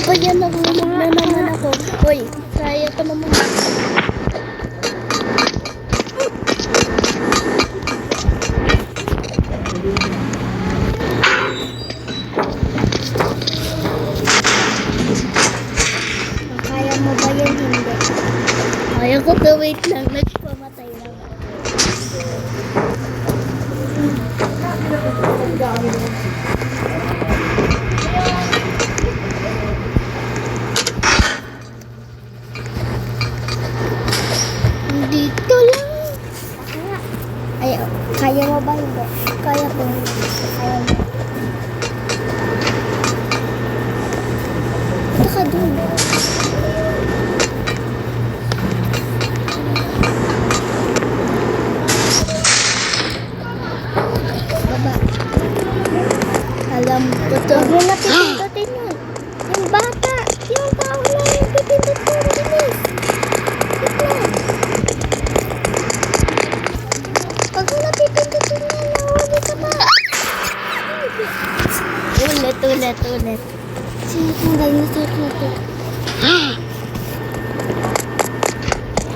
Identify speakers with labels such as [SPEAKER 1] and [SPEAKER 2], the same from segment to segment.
[SPEAKER 1] Ayan, nahulog na naman ako. Uy, kaya ko naman. Kaya mo ba yan? Hindi. Kaya ko to, wait lang. Nagpamatay lang. Dito lang. Ay, kaya mo ba? Hindi. Kaya ko. Kaya mo. Saka doon. Baba. Alam ko to. Huwag mo napipindutin yun. Yung bata. Yung tao na yung pipindut ko. Bilis. Ito. Pag mo napipindutin na, nahuli ka pa. Ulit. Sino kong dinosaur na to?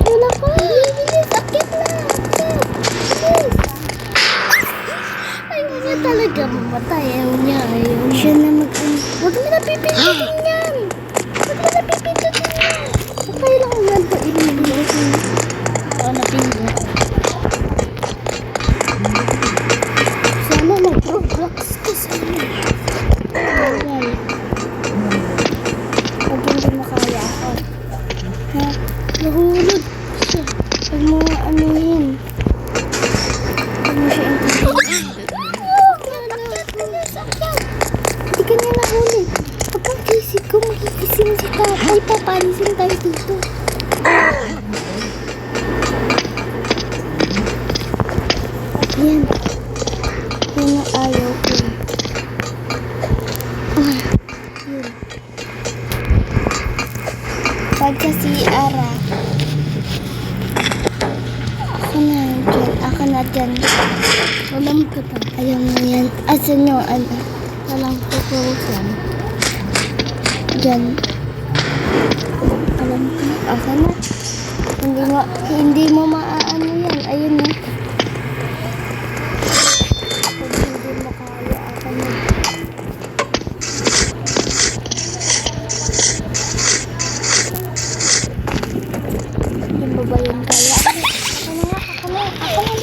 [SPEAKER 1] Yun ako. Bilis. Akit na. Bilis. Ayaw niya talaga mamatay. Ayaw niya. Siya na Huwag mo napipindutin yan. Okay lang yan. Oo, napindut. Sana mag-Roblox ka sana. Ayan. Huwag hindi makaya ako. Ha? Nahulog siya. Huwag mo anuhin. Huwag mo siya intindihin. Hindi ka niya nahuli. Pagkagising ko, magigising si tatay. Papalisin tayo dito. Yan. Yan ang ayaw ko. Yun. Pagka si Ara. Ako na dyan. Alam ko pa. Ayaw mo yan. Asan yung ano? Alam ko po yan. Dyan. Alam ko. Ako na. Hindi mo maaano yan. Ayun na. Pag hindi mo kaya, ako na. Hindi mo ba yun kaya? Ako na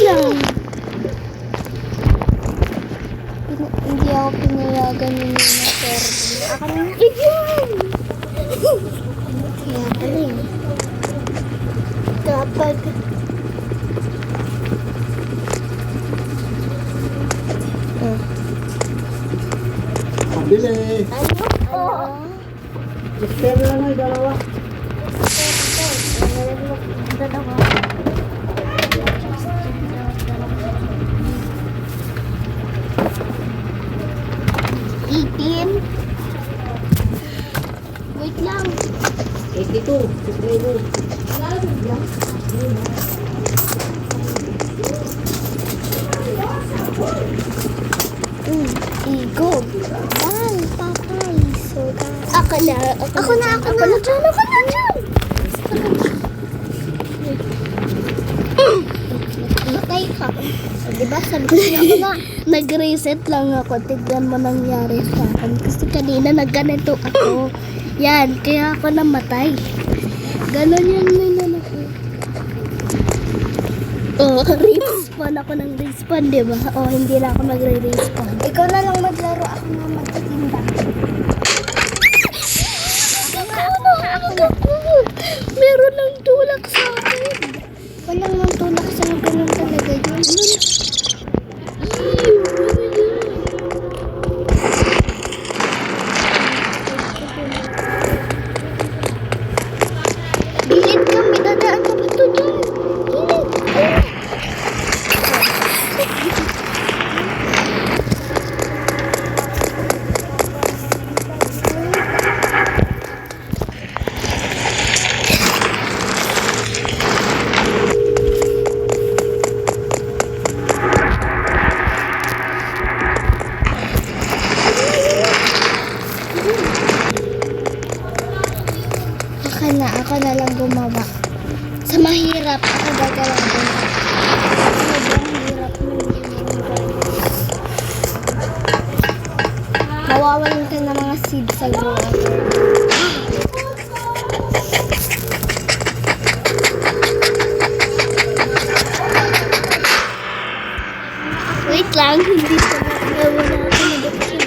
[SPEAKER 1] lang. Hindi ako pinayagan yun na pero ako na yun. Kaya pala yun. Kapag
[SPEAKER 2] Pabili.
[SPEAKER 1] ano?
[SPEAKER 2] Step lang ay dalawa.
[SPEAKER 1] Dalawa. Itim. Wait lang.
[SPEAKER 2] 82. Subscriber.
[SPEAKER 1] Igo. Bang, papay. Soda. Ako na dyan. Matay ka. Diba sabi ko ako na nag-reset lang ako. Tignan mo nangyari sa akin. Kasi kanina nagganito ako. Yan, kaya ako namatay. Ganon yan naman ako. Oh, respawn ako ng respawn, diba? Oh, hindi na ako magre-respawn. Ikaw na lang maglaro, ako na magtitinda. Meron ng tulak sa akin. Walang ng tulak sa akin. Ganun talaga yun. Bilit ka, may dadaan ka ba ito dyan? Bilit. na, ako na lang gumawa. Sa mahirap, ako gagawa din. Sobrang hirap nun. Mawawalan ka ng mga seeds sa grower. Wait lang, hindi pa wala ako nag-option.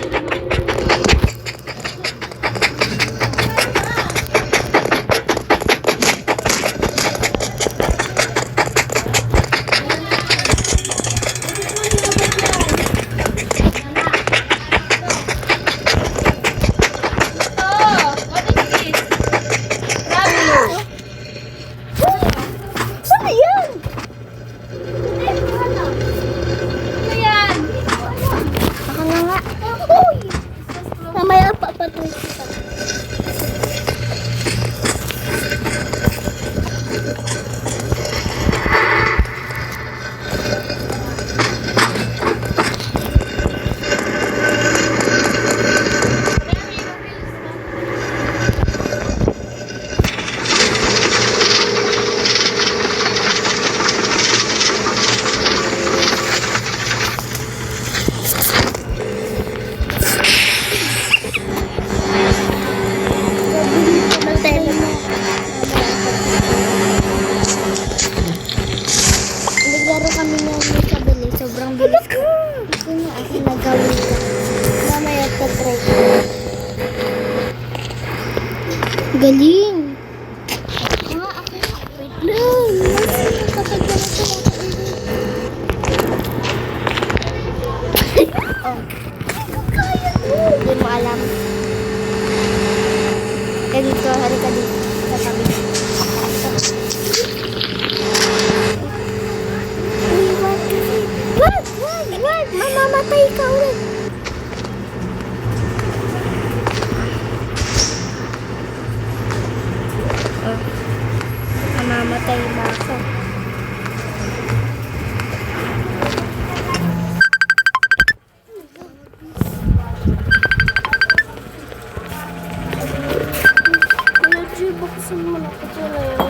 [SPEAKER 1] Saan yan? Ako na nga. Uy! Mamaya papatuloy kita. Naglaro kami ngayon sa bilis. Sobrang bilis ko. Ito nga ako nagawin ko. Mamaya try ko. Galing! Ah, ako nga. Wait lang. Kapag ganito oh. Kaya mo. Hindi mo alam. Ganito, halika dito. Sa tabi. Wag! Mamamatay ka ulit. Oh. Mamamatay na ako. Buksan mo na. Ito na yun.